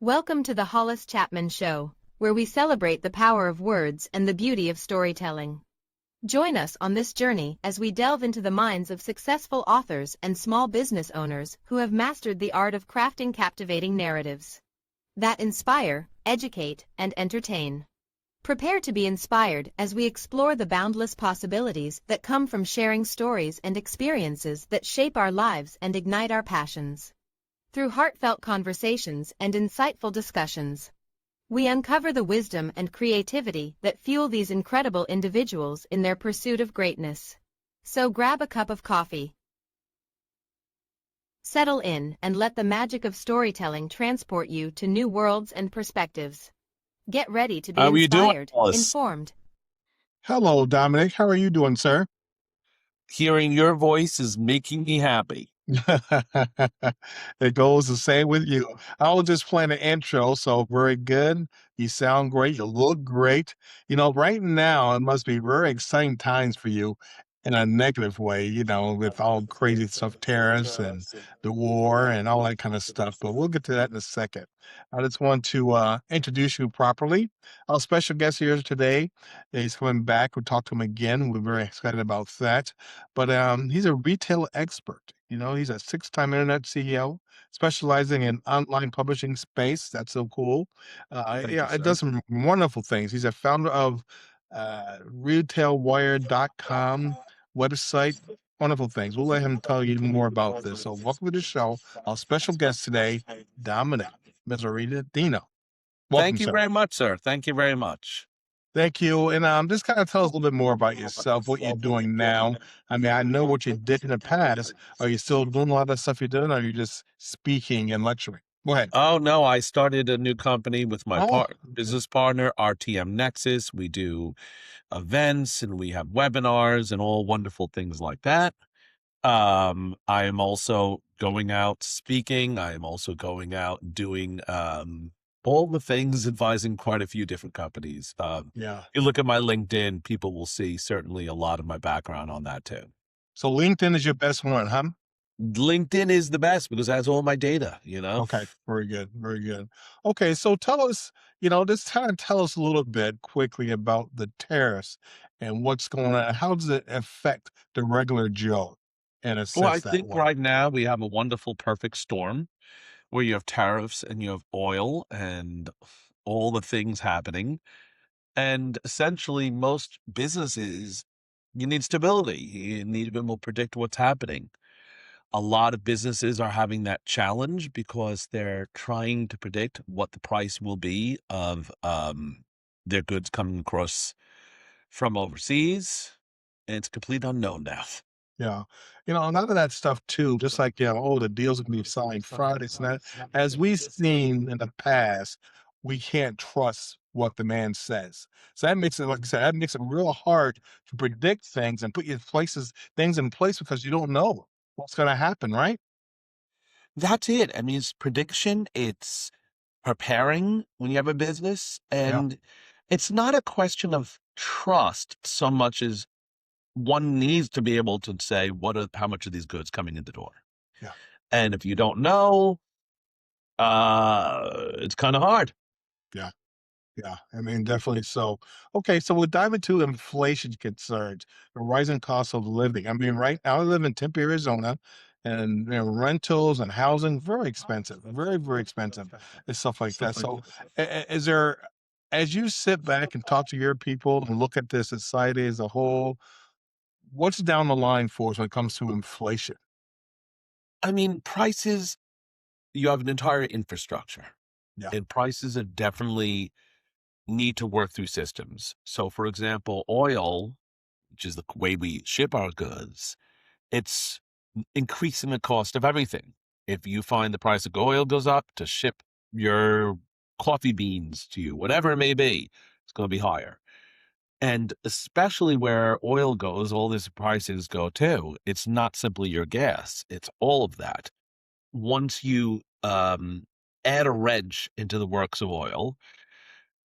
Welcome to the Hollis Chapman Show, where we celebrate the power of words and the beauty of storytelling. Join us on this journey as we delve into the minds of successful authors and small business owners who have mastered the art of crafting captivating narratives that inspire, educate, and entertain. Prepare to be inspired as we explore the boundless possibilities that come from sharing stories and experiences that shape our lives and ignite our passions. Through heartfelt conversations and insightful discussions, we uncover the wisdom and creativity that fuel these incredible individuals in their pursuit of greatness. So grab a cup of coffee, settle in, and let the magic of storytelling transport you to new worlds and perspectives. Get ready to be How are you doing, inspired, Alice? informed. Hello, Dominic. How are you doing, sir? Hearing your voice is making me happy. It goes the same with you. I was just playing an intro, so very good. You sound great. You look great. Right now, it must be very exciting times for you in a negative way, with all crazy stuff, tariffs and the war and all that kind of stuff. But we'll get to that in a second. I just want to introduce you properly. Our special guest here today, he's coming back. We'll talk to him again. We're very excited about that. But he's a retail expert. He's a six-time internet CEO, specializing in online publishing space. That's so cool. It does some wonderful things. He's a founder of retailwire.com website. Wonderful things. We'll let him tell you more about this. So welcome to the show. Our special guest today, Dominic Mezzarita Dino. Welcome, Thank you sir. very much, sir. Thank you very much. Thank you. And just kind of tell us a little bit more about yourself, what you're doing now. I mean, I know what you did in the past. Are you still doing a lot of the stuff you're doing, or are you just speaking and lecturing? Go ahead. Oh, no, I started a new company with my Okay. business partner, RTM Nexus. We do events and we have webinars and all wonderful things like that. I am also going out speaking. I am also going out doing all the things, advising quite a few different companies. Yeah. You look at my LinkedIn, people will see certainly a lot of my background on that too. So LinkedIn is your best one, huh? LinkedIn is the best because it has all my data, Okay. Very good. Very good. Okay. So tell us, just kind of tell us a little bit quickly about the tariffs and what's going on. How does it affect the regular Joe in a Well, I sense that think way? right now we have a wonderful, perfect storm where you have tariffs and you have oil and all the things happening. And essentially, most businesses, you need stability. You need to be able to predict what's happening. A lot of businesses are having that challenge because they're trying to predict what the price will be of their goods coming across from overseas. And it's a complete unknown now. Yeah. None of that stuff too, just like, the deals can be signed Fridays and that. As we've seen in the past, we can't trust what the man says. So that makes it, like I said, that makes it real hard to predict things and put things in place because you don't know what's going to happen, right? That's it. I mean, it's prediction, it's preparing when you have a business, Yeah. and it's not a question of trust so much as one needs to be able to say how much are these goods coming in the door. Yeah. And if you don't know, it's kind of hard. Yeah. Yeah, I mean, definitely so. Okay, so we'll dive into inflation concerns, the rising cost of living. I mean, right now I live in Tempe, Arizona, and rentals and housing very expensive, very, very expensive, and stuff like that. So, is there, as you sit back and talk to your people and look at the society as a whole, what's down the line for us when it comes to inflation? I mean, prices, you have an entire infrastructure, Yeah. and prices are definitely need to work through systems. So, for example, oil, which is the way we ship our goods, it's increasing the cost of everything. If you find the price of oil goes up to ship your coffee beans to you, whatever it may be, it's going to be higher. And especially where oil goes, all these prices go too. It's not simply your gas, it's all of that. Once you add a wrench into the works of oil,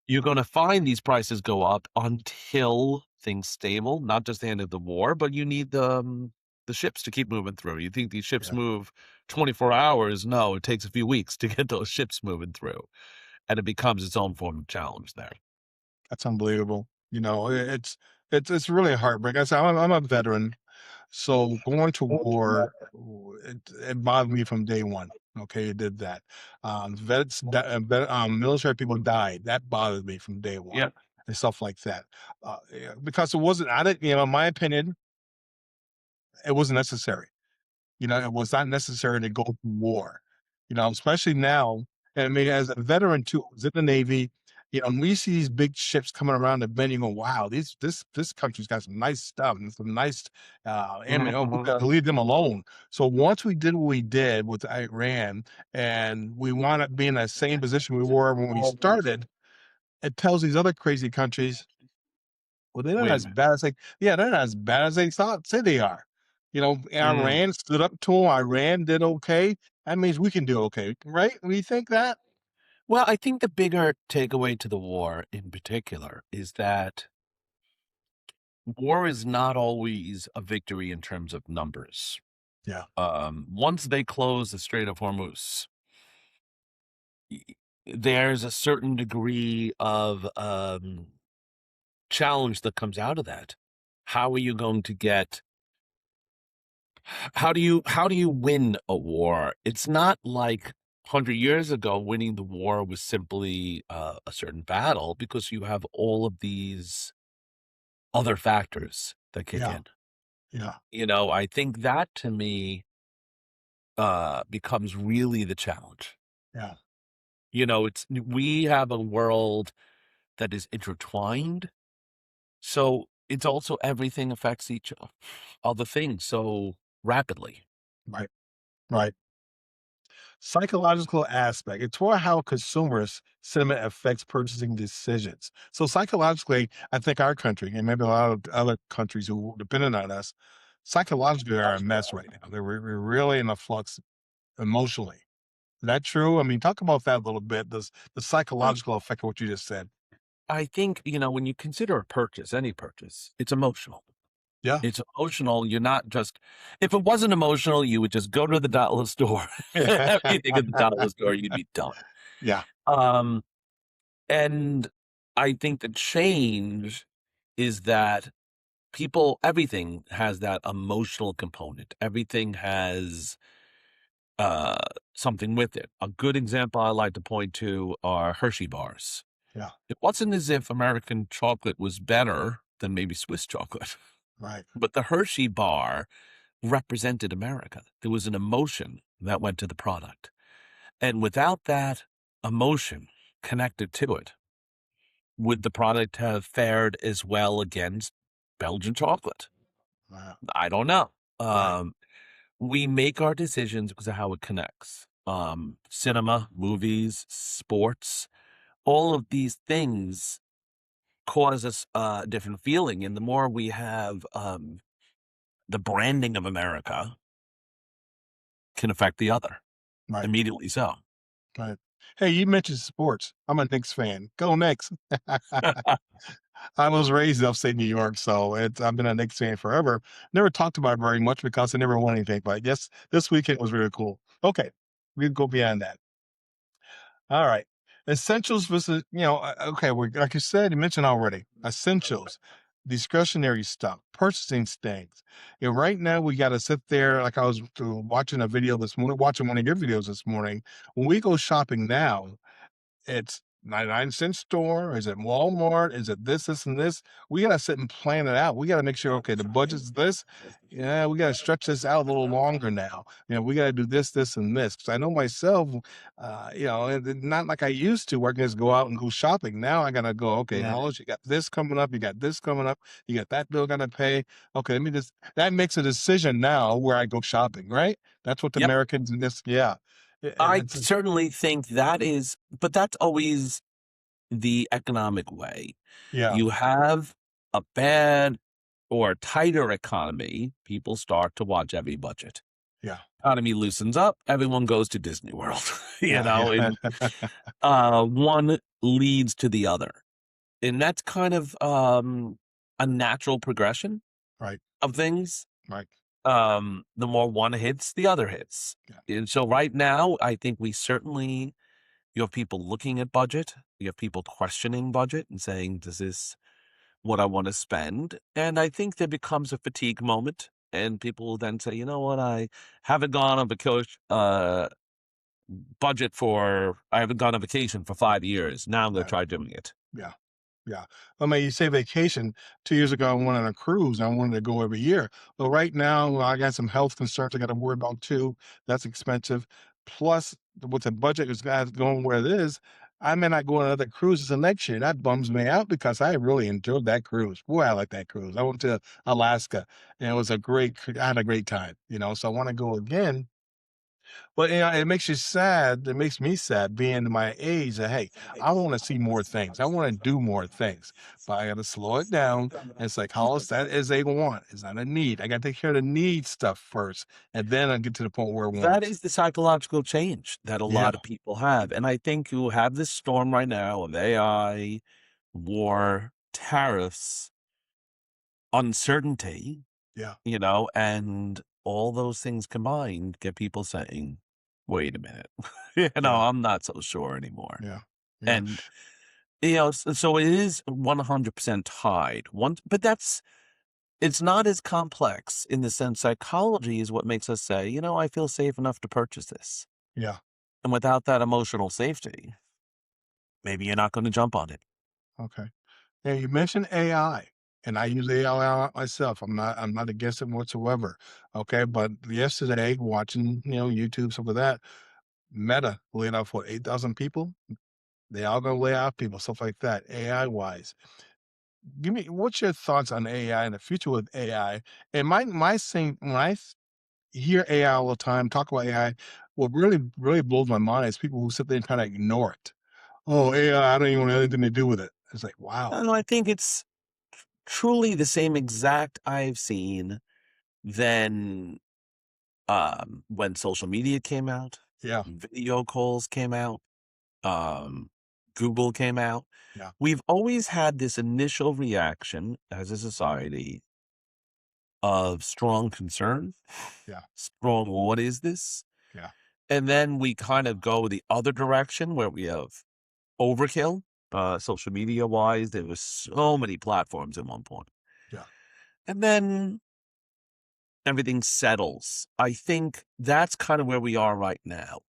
you're going to find these prices go up until things stable, not just the end of the war, but you need the ships to keep moving through. You think these ships Yeah. move 24 hours? No, it takes a few weeks to get those ships moving through, and it becomes its own form of challenge there. That's unbelievable. You know, it's really heartbreaking. I said, I'm a veteran, so going to war, it bothered me from day one. Okay, it did that. Military people died. That bothered me from day one, Yeah. and stuff like that. Yeah, because it wasn't. I didn't. In my opinion, it wasn't necessary. It was not necessary to go to war. Especially now. And I mean, as a veteran too, I was in the Navy. And we see these big ships coming around the bend, you go, wow, this country's got some nice stuff and some nice Mhm, ammo. We mhm. gotta leave them alone. So once we did what we did with Iran and we wound up being in that same position we were when we started, it tells these other crazy countries, well, they're not Wait a as minute. bad as they're not as bad as they thought say they are. Mm. Iran stood up to them. Iran did okay. That means we can do okay, right? We think that? Well, I think the bigger takeaway to the war in particular is that war is not always a victory in terms of numbers. Yeah, Once they close the Strait of Hormuz, y- there's a certain degree of challenge that comes out of that. How are you going to get how do you win a war? It's not like 100 years ago winning the war was simply a certain battle, because you have all of these other factors that kick yeah, in. yeah, I think that to me becomes really the challenge. yeah, It's we have a world that is intertwined. So it's also everything affects each other thing so rapidly. right, right. Psychological aspect. It's for how consumers sentiment affects purchasing decisions. So psychologically, I think our country and maybe a lot of other countries who are dependent on us, psychologically are a mess right now. We're really in a flux emotionally. Is that true? I mean, talk about that a little bit. The Well, psychological effect of what you just said. I think, when you consider a purchase, any purchase, it's emotional. Yeah. It's emotional. You're not just, if it wasn't emotional, you would just go to the dollar store, everything at the dollar store, you'd be done. Yeah. Um, and I think the change is that everything has that emotional component. Everything has uh, something with it. A good example I like to point to are Hershey bars. Yeah. It wasn't as if American chocolate was better than maybe Swiss chocolate, Right. but the Hershey bar represented America. There was an emotion that went to the product. And without that emotion connected to it, would the product have fared as well against Belgian chocolate? Wow. I don't know. Right. We make our decisions because of how it connects. Cinema, movies, sports, all of these things cause us a different feeling. And the more we have the branding of America can affect the other Right. immediately so. Right. Hey, you mentioned sports. I'm a Knicks fan. Go Knicks. I was raised in upstate New York, so I've been a Knicks fan forever. Never talked about it very much because I never won anything. But yes, this weekend was really cool. Okay, we can go beyond that. All right, essentials versus okay. We like you said, you mentioned already essentials, discretionary stuff, purchasing things. Right now we got to sit there. Like I was watching a video this morning, watching one of your videos this morning. When we go shopping now, it's 99-cent store? Is it Walmart? Is it this, and this? We gotta sit and plan it out. We gotta make sure, okay, the budget's this. Yeah, we gotta stretch this out a little longer now. We gotta do this, and this. Because I know myself, not like I used to, where I can just go out and go shopping. Now I gotta go, okay, Yeah. Hollis, you got this coming up, you got this coming up, you got that bill gotta pay. Okay, let me just that makes a decision now where I go shopping, right? That's what the Yep. Americans in this, yeah. I It's certainly think but that's always the economic way. yeah, You have a bad or tighter economy, people start to watch every budget. yeah, Economy loosens up, everyone goes to Disney World, yeah. and one leads to the other. And that's kind of a natural progression Right, of things. right. the more one hits, the other hits. Yeah, And so right now, I think we certainly you have people looking at budget. You have people questioning budget and saying, "Does this what I want to spend?" And I think there becomes a fatigue moment, and people will then say, "You know what? I haven't gone on vacation budget for I haven't gone on vacation for 5 years. Now I'm going to right. try doing it." Yeah. Yeah. I mean, you say vacation. 2 years ago, I went on a cruise. I wanted to go every year. But right now, well, I got some health concerns I got to worry about too. That's expensive. Plus, with the budget is guys going where it is, I may not go on another cruise until next year. That bums me out because I really enjoyed that cruise. Boy, I like that cruise. I went to Alaska and it was a I had a great time, so I want to go again. But, it makes you sad. It makes me sad being my age that, hey, I want to see more things. I want to do more things, but I got to slow it down. And it's like, how is that as they want? Is that a need? I got to take care of the need stuff first, and then I get to the point where it That wants. is the psychological change that a Yeah, lot of people have. And I think you have this storm right now of AI, war, tariffs, uncertainty, yeah, and all those things combined get people saying, wait a minute, yeah, I'm not so sure anymore. yeah, yeah, And, so it is 100% tied. But it's not as complex in the sense psychology is what makes us say, I feel safe enough to purchase this. yeah. And without that emotional safety, maybe you're not going to jump on it. Okay. Now you mentioned AI, and I use AI a lot myself. I'm not against it whatsoever. Okay, but yesterday watching YouTube some of that, Meta laid off what 8,000 people. They all gonna lay off people, stuff like that, AI wise. Give me what's your thoughts on AI and the future with AI? And my thing when hear AI all the time, talk about AI, what really, really blows my mind is people who sit there and kind of ignore it. Oh, AI, I don't even want anything to do with it. It's like, wow. And I think it's truly the same exact I've seen then when social media came out, Yeah, video calls came out, um, Google came out. yeah, We've always had this initial reaction as a society of strong concern, yeah, strong, what is this? yeah, And then we kind of go the other direction where we have overkill, social media wise. There was so many platforms at one point. yeah, And then everything settles. I think that's kind of where we are right now.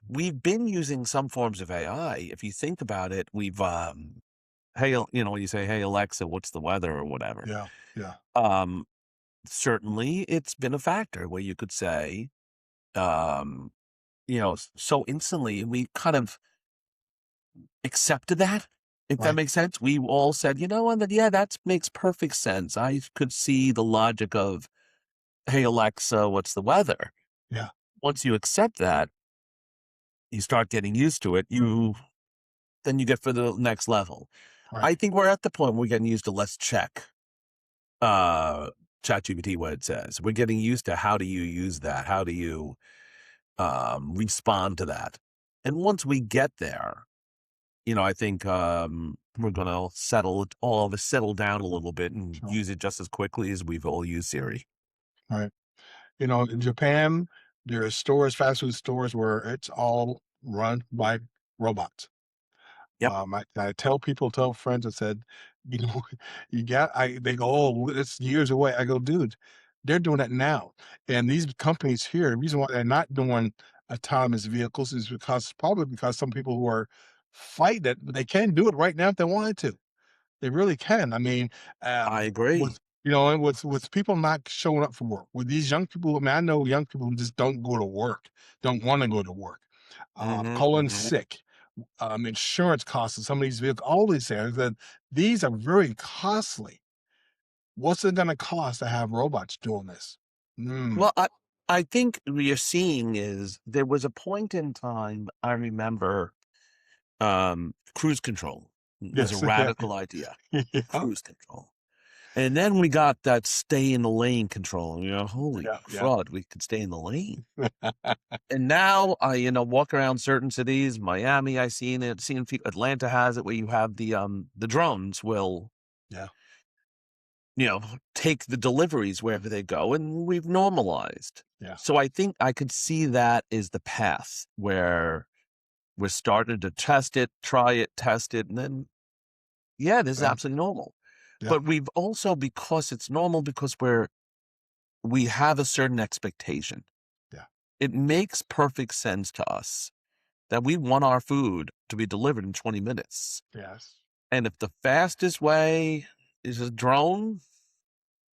We've been using some forms of AI. If you think about it, we've hey, when you say, "Hey Alexa, what's the weather?" or whatever. yeah, yeah, Um, Certainly it's been a factor where you could say, um, so instantly we kind of accepted that, if that right, makes sense. We all said, and then, yeah, that makes perfect sense. I could see the logic of, "Hey Alexa, what's the weather?" yeah, Once you accept that, you start getting used to it. Then you get for the next level. right, I think we're at the point where we're getting used to let's check uh ChatGPT what it says. We're getting used to how do you use that? How do you respond to that? And once we get there, I think we're gonna all of us settle down a little bit and sure, use it just as quickly as we've all used Siri. right. In Japan, there are stores, fast food stores where it's all run by robots. Yep. I tell friends, I said, you know, they go, oh, well, it's years away. I go, dude, they're doing it now. And these companies here, the reason why they're not doing autonomous vehicles is probably because some people who are fighting it, but they can do it right now if they wanted to. They really can. I mean, I agree. with and with people not showing up for work, with these young people, I mean, I know young people who just don't go to work, don't want to go to work, calling sick, insurance costs of some of these vehicles, all these things that these are very costly. What's it going to cost to have robots doing this? Mm, Well, I think what you're seeing is there was a point in time I remember cruise control was a yes, yeah, radical idea. yeah, Cruise control. And then we got that stay in the lane control. And holy yeah, yeah, crud, we could stay in the lane. And now I, walk around certain cities, Miami, I seen Atlanta has it where you have the drones will yeah, you know, take the deliveries wherever they go, and we've normalized. Yeah. So I think I could see that is the path where we're starting to test it, try it, test it, and then, yeah, this is Yeah. absolutely normal. Yeah. But we've also, because it's normal, because we have a certain expectation. Yeah. It makes perfect sense to us that we want our food to be delivered in 20 minutes. Yes. And if the fastest way is a drone,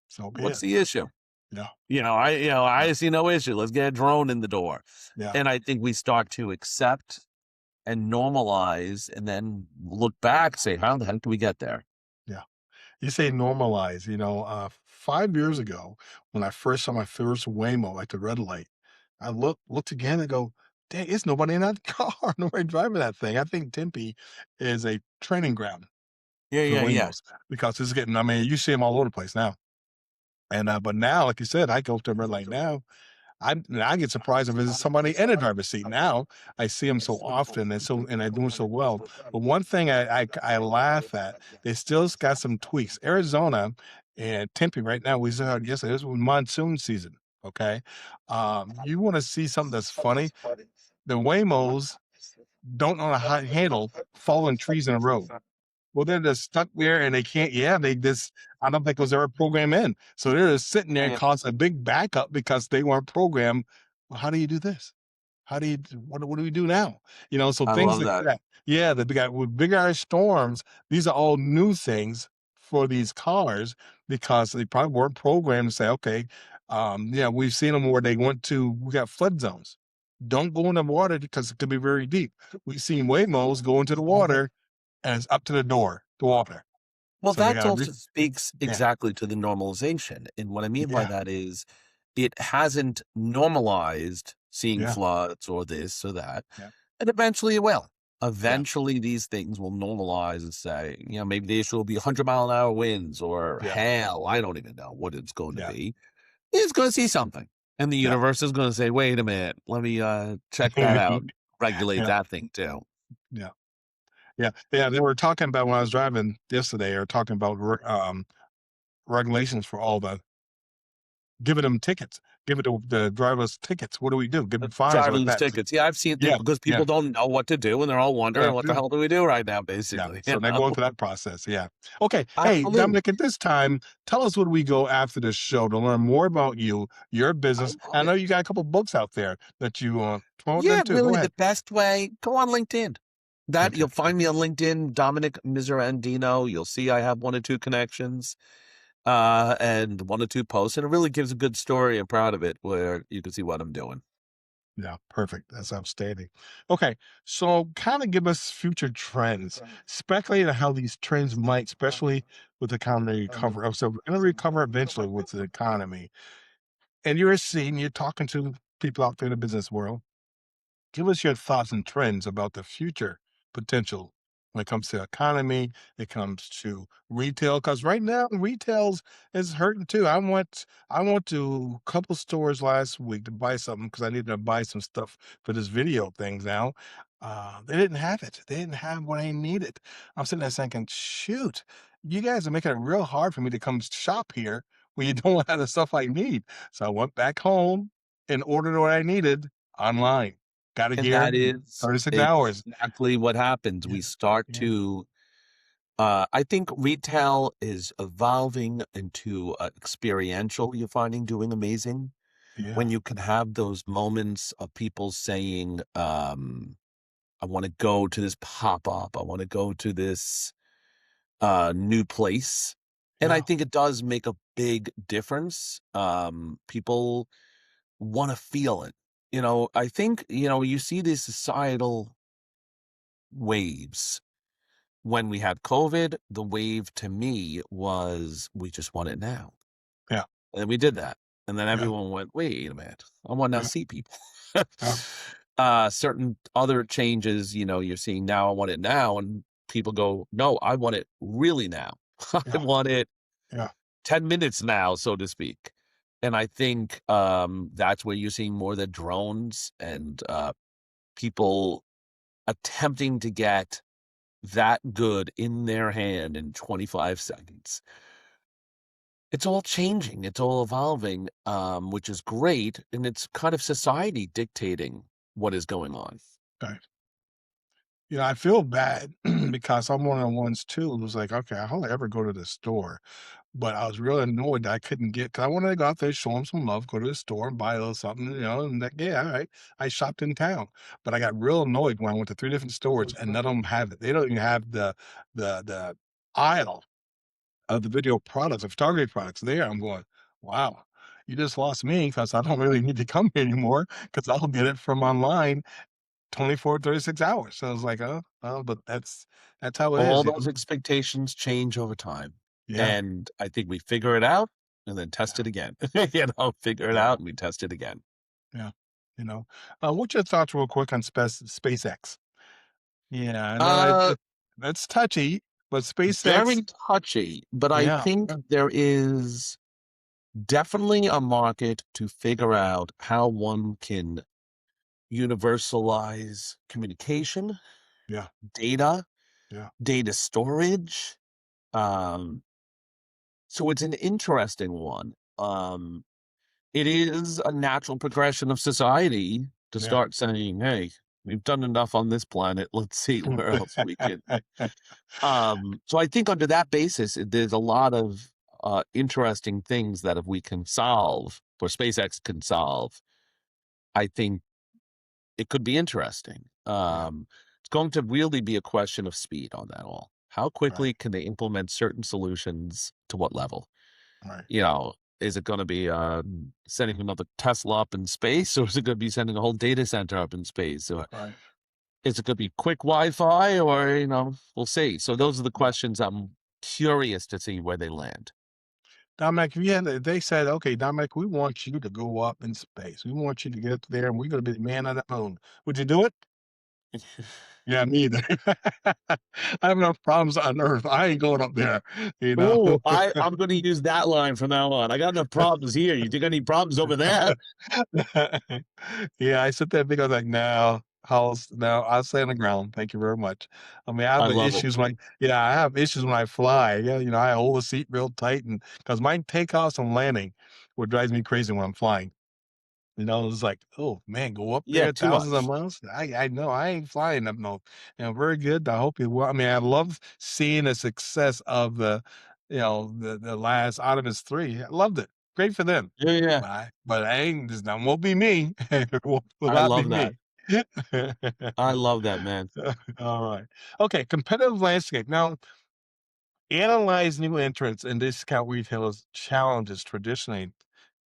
So be what's it. the issue? Yeah. I Yeah. see no issue. Let's get a drone in the door. Yeah. And I think we start to accept and normalize and then look back, say, how the heck do we get there? Yeah. You say normalize, 5 years ago, when I first saw my first Waymo, like the red light, I looked again and go, "Dang, it's nobody in that car, nobody driving that thing." I think Tempe is a training ground Yeah, for yeah, yeah. Waymos because it's getting, I mean, you see them all over the place now. And, but now, like you said, I go to a red light now, I get surprised if there's somebody in a driver's seat. Now I see them so often and they're doing so well. But one thing I laugh at, they still got some tweaks. Arizona and Tempe right now, we saw it yesterday. This was monsoon season. Okay. You want to see something that's funny? The Waymos don't know how to handle falling trees in a road. Well, they're just stuck there and they can't, yeah, they just, I don't think it was ever programmed in. So they're just sitting there and causing a big backup because they weren't programmed. Well, how do you do this? How do you, what do we do now? So I things love like that. that. Yeah, the big, with big ice storms, these are all new things for these cars because they probably weren't programmed to say, okay, yeah, we've seen them where we got flood zones. Don't go in the water because it could be very deep. We've seen Waymos go into the water and it's up to the door, the water. Well, So they that gotta also speaks yeah, exactly to the normalization. And what I mean by yeah, that is it hasn't normalized seeing yeah, floods or this or that. yeah, And eventually it will. yeah, Eventually these things will normalize and say, maybe the issue will be 100-mile-an-hour winds or yeah, hail. I don't even know what it's going to yeah, be. It's going to see something. And the yeah. universe is going to say, wait a minute, let me check that out, regulate Yeah, that thing too. yeah, yeah, yeah, they were talking about when I was driving yesterday, they were talking about regulations for all the giving them tickets, give it to the drivers tickets. What do we do? Give them fines or Driverless that? tickets. Yeah, I've seen things Yeah, because yeah, people don't know what to do and they're all yeah, wondering what the yeah. hell do we do right now, Yeah, basically. so they're going through that process, yeah. Okay, hey, Absolutely. Dominic, at this time, tell us where do we go after the show to learn more about you, your business. I know you got a couple books out there that you, promoting them Yeah, too. Go really the ahead. best way, go on LinkedIn. That Okay, you'll find me on LinkedIn, Dominic Miserandino. You'll see I have one or two connections, and one or two posts, and it really gives a good story. I'm proud of it where you can see what I'm doing. yeah, perfect. That's outstanding. Okay, so kind of give us future trends. Speculate on how these trends might, especially with the economy recover. So we're going to recover eventually with the economy. And you're talking to people out there in the business world. Give us your thoughts and trends about the future potential when it comes to economy, it comes to retail. Because right now, retail's is hurting too. I went to a couple stores last week to buy something because I needed to buy some stuff for this video thing now. They didn't have it. They didn't have what I needed. I'm sitting there thinking, shoot, you guys are making it real hard for me to come shop here when you don't have the stuff I need. So I went back home and ordered what I needed online. Got it And here that in is 36 hours. exactly what happens. Yeah, We start yeah, to, I think retail is evolving into experiential. You're finding doing amazing yeah, when you can have those moments of people saying, I want to go to this pop up. I want to go to this new place. And I yeah, think it does make a big difference. People want to feel it. I think, you see these societal waves. When we had COVID, the wave to me was we just want it now. yeah, And we did that. And then yeah, everyone went, wait a minute, I want to now yeah, see people. yeah, Certain other changes, you're seeing now, I want it now. And people go, no, I want it really now. I yeah, want it yeah, 10 minutes now, so to speak. And I think that's where you're seeing more of the drones and people attempting to get that good in their hand in 25 seconds. It's all changing, it's all evolving, which is great, and it's kind of society dictating what is going on. Okay. I feel bad because I'm one of the ones too who's like, okay, I hardly ever go to the store. But I was really annoyed that I couldn't get because I wanted to go out there, show them some love, go to the store and buy a little something, and like, yeah, all right. I shopped in town. But I got real annoyed when I went to 3 different stores and none of them have it. They don't even have the aisle of the video products, of photography products there. I'm going, wow, you just lost me because I don't really need to come here anymore because I'll get it from online 24, 36 hours. So I was like, oh, but that's how it All is. those expectations change over time, Yeah, and I think we figure it out and then test yeah, it again. Figure it yeah. out and we test it again. Yeah. What's your thoughts real quick on SpaceX? Yeah, I know Uh, that's touchy, but SpaceX, Very touchy, but I yeah, think there is definitely a market to figure out how one can universalize communication, yeah, data, yeah, data storage. Um, so it's an interesting one. It is a natural progression of society to yeah. start saying, "Hey, we've done enough on this planet. Let's see where else we can." So I think under that basis, there's a lot of interesting things that if we can solve, or SpaceX can solve, I think it could be interesting. Yeah, It's going to really be a question of speed on that all. How right, quickly can they implement certain solutions to what level? right, You know, is it going to be sending another Tesla up in space, or is it going to be sending a whole data center up in space, or right. is it going to be quick Wi-Fi, or we'll see. So those are the questions I'm curious to see where they land. Dominic, they said, okay, Dominic, we want you to go up in space. We want you to get up there and we're going to be the man on the moon. Would you do it? Yeah, me either. I have enough problems on Earth. I ain't going up there, you know. Oh, I'm going to use that line from now on. I got enough problems here. You think any problems over there? Yeah, I sit there because like, no, no, I'll stay on the ground. Thank you very much. I mean, I I have love it. issues when, yeah, I have issues when I fly. Yeah, I hold the seat real tight and because my takeoffs and landing, what drives me crazy when I'm flying. It's like, oh man, go up Yeah, there too thousands of much. miles. I know I ain't flying up no. Very good. I hope you will. I mean, I love seeing the success of the last Artemis 3. I loved it. Great for them. Yeah, yeah. But I ain't this that won't be me. It will I not be love that. me. I love that, man. All right. Okay, competitive landscape. Now, analyze new entrants and discount retailers challenges traditionally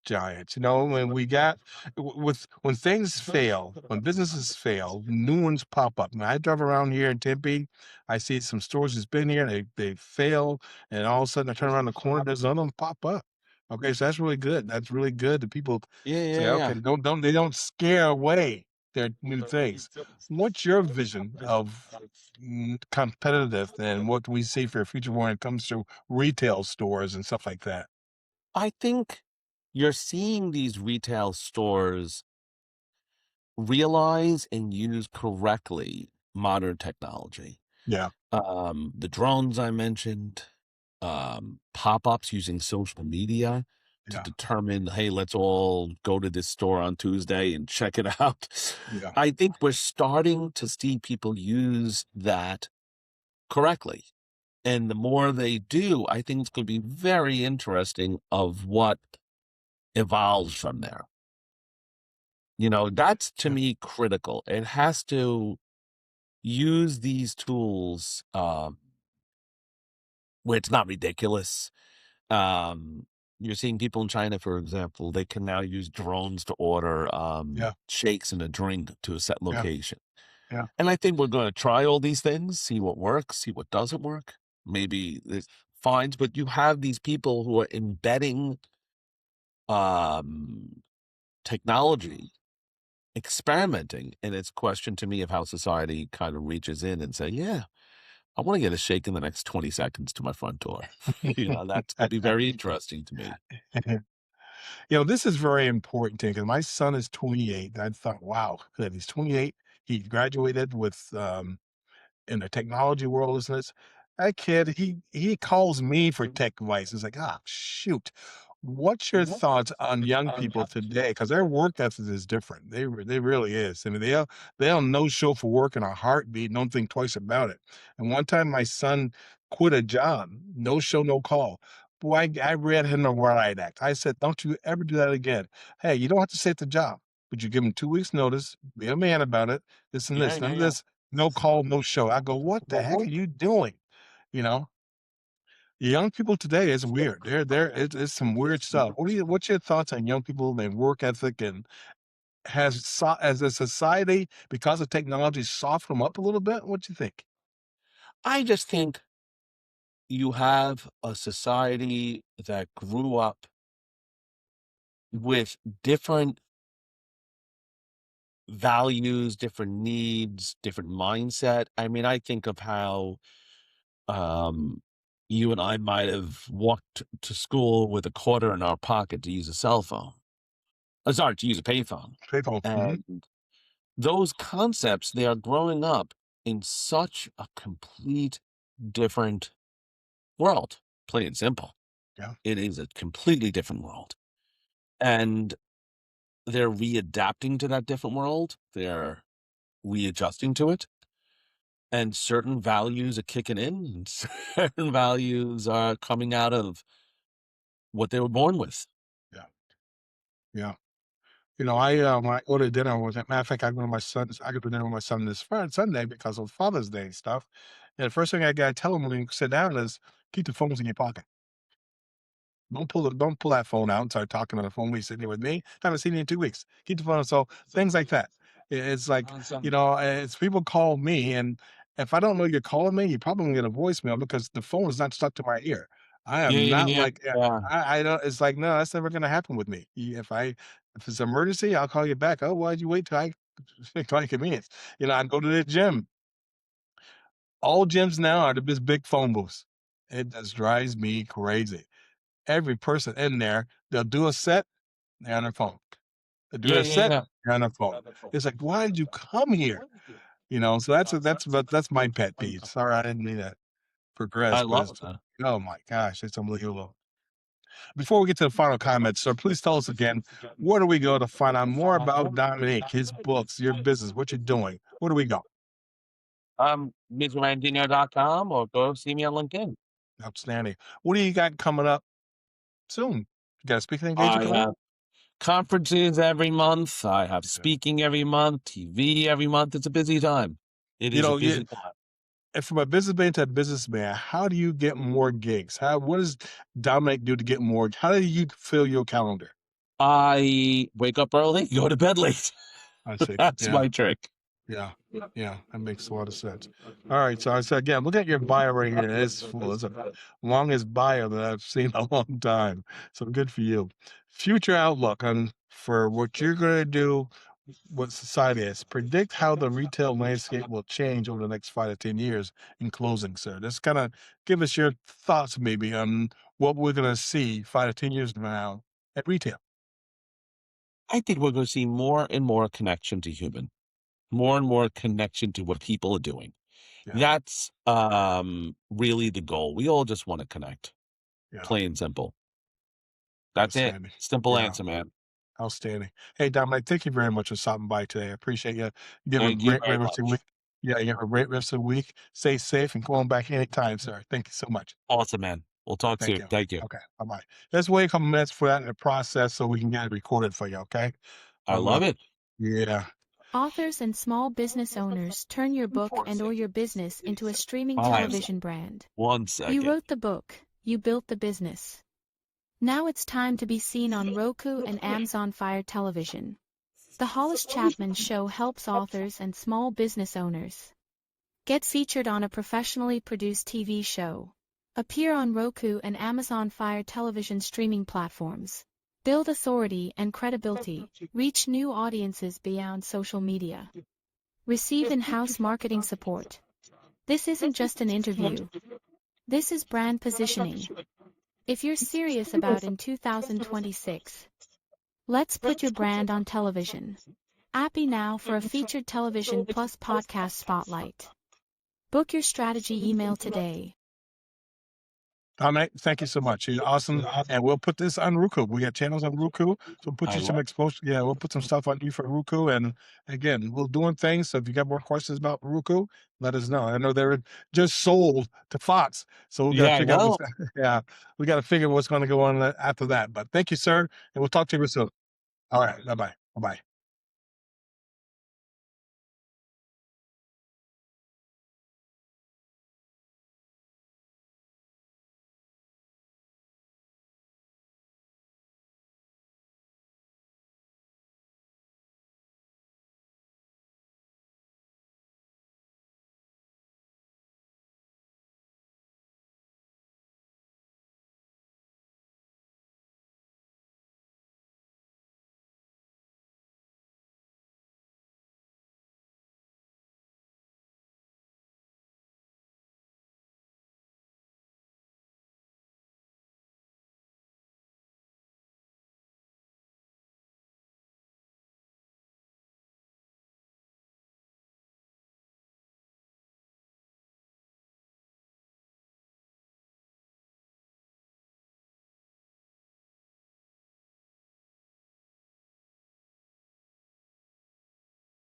giants. When we got with when things fail, when businesses fail, new ones pop up. Now I drive around here in Tempe, I see some stores that's been here, they fail, and all of a sudden I turn around the corner, there's another one pop up. Okay, so that's really good. That's really good that people Yeah, say, yeah, okay, yeah. don't scare away their new things. What's your vision of competitive and what we see for the future when it comes to retail stores and stuff like that? I think you're seeing these retail stores realize and use correctly modern technology. Yeah, The drones I mentioned, pop-ups using social media to yeah, determine, hey, let's all go to this store on Tuesday and check it out. yeah, I think we're starting to see people use that correctly. And the more they do, I think it's going to be very interesting of what evolves from there. That's to yeah, me critical. It has to use these tools where it's not ridiculous. Um, you're seeing people in China, for example, they can now use drones to order yeah, shakes and a drink to a set yeah, location. yeah, And I think we're going to try all these things, see what works, see what doesn't work. Maybe there's fines, but you have these people who are embedding um, technology, experimenting, and it's a question to me of how society kind of reaches in and say, yeah, I want to get a shake in the next 20 seconds to my front door. That's going to be very interesting to me. This is very important to me because my son is 28. I thought, wow, good. He's 28. He graduated with in the technology world, isn't it? that kid, he calls me for tech advice. It's like, ah, shoot. What's your thoughts on young people today? Because their work ethic is different. They really is. I mean, they'll no show for work in a heartbeat. Don't think twice about it. And one time, my son quit a job, no show, no call. Boy, I read him the riot act. I said, don't you ever do that again. Hey, you don't have to stay at the job, but you give him 2 weeks notice. Be a man about it. This and Yeah, this. yeah, None of yeah. this. No call, no show. I go, what the heck are you doing? You know, young people today is weird. It's some weird stuff. What's your thoughts on young people, their work ethic, and as a society, because of technology, soften them up a little bit? What you think? I just think you have a society that grew up with different values, different needs, different mindset. I mean, I think of how um, you and I might have walked to school with a quarter in our pocket to use a cell phone. Sorry, to use a payphone. People, And those concepts, they are growing up in such a complete different world, plain and simple. yeah, It is a completely different world. And they're readapting to that different world. They're readjusting to it. And certain values are kicking in, and certain values are coming out of what they were born with. yeah, yeah. I ordered dinner with matter of fact, I go to dinner with my son this Friday Sunday because of Father's Day and stuff. And the first thing I gotta tell him when he sit down is keep the phones in your pocket. Don't pull that phone out and start talking on the phone when you sitting here with me. Haven't seen you in 2 weeks. Keep the phone. So things like that. It's like, it's people call me, and if I don't know you're calling me, you're probably gonna get a voicemail because the phone is not stuck to my ear. I Yeah, am yeah, not yeah, like, yeah, yeah. I don't. It's like, no, that's never gonna happen with me. If it's an emergency, I'll call you back. Oh, why'd you wait till I till I convenience? I go to the gym. All gyms now are this big phone booths. It just drives me crazy. Every person in there, they'll do a set, they're on their phone. They do Yeah, their yeah, set, yeah. they're on their phone. It's like, why did you come here? So that's my pet peeve. Sorry, I didn't mean to progress, I but love it's that. oh my gosh, it's unbelievable. Before we get to the final comments, sir, please tell us again, where do we go to find out more about Dominique, his books, your business, what you're doing? Where do we go? MrRandino.com or go see me on LinkedIn. Outstanding. What do you got coming up soon? You got a speaking engagement I coming up? have conferences every month. I have Yeah. speaking every month, TV every month. It's a busy time. It You is a know, you busy time. And from a businessman to a businessman, how do you get more gigs? What does Dominic do to get more? How do you fill your calendar? I wake up early, go to bed late. I see. That's Yeah, my trick. yeah, yeah. That makes a lot of sense. All right. So I said again, look at your bio right here. It's full. It's the longest bio that I've seen in a long time. So good for you. Future outlook on for what you're going to do, what society is. Predict how the retail landscape will change over the next 5 to 10 years. In closing, sir, just kind of give us your thoughts maybe on what we're going to see 5 to 10 years from now at retail. I think we're going to see more and more connection to human, more and more connection to what people are doing. Yeah, That's really the goal. We all just want to connect, yeah, plain and simple. That's it. outstanding. Simple Yeah, answer, man. outstanding. Hey, Dominic, thank you very much for stopping by today. I appreciate you. You have a Thank you great very rest of the week. much. Yeah, you have a great rest of the week. Stay safe and come on back anytime, sir. Thank you so much. Awesome, man. We'll talk Thank soon. you. Thank you. Okay, bye-bye. Let's wait a couple minutes for that in the process so we can get it recorded for you, okay? I love it. Yeah. Authors and small business owners, turn your book and/or your business into a streaming Fine. television brand. One You second. wrote the book, you built the business. Now it's time to be seen on Roku and Amazon Fire Television. The Hollis Chapman Show helps authors and small business owners get featured on a professionally produced TV show, appear on Roku and Amazon Fire Television streaming platforms, build authority and credibility, reach new audiences beyond social media, receive in-house marketing support. This isn't just an interview. This is brand positioning. If you're serious about in 2026, let's put your brand on television. Appy now for a featured television plus podcast spotlight. Book your strategy email today. All right, thank you so much. You're awesome, and we'll put this on Roku. We got channels on Roku, so we'll put I you some love. exposure. Yeah, we'll put some stuff on you for Roku, and again, we're doing things. So if you got more questions about Roku, let us know. I know they're just sold to Fox, so we got to Yeah, I figure out what's. know. Yeah, we got to figure what's going to go on after that. But thank you, sir, and we'll talk to you real soon. All right, bye bye, bye bye.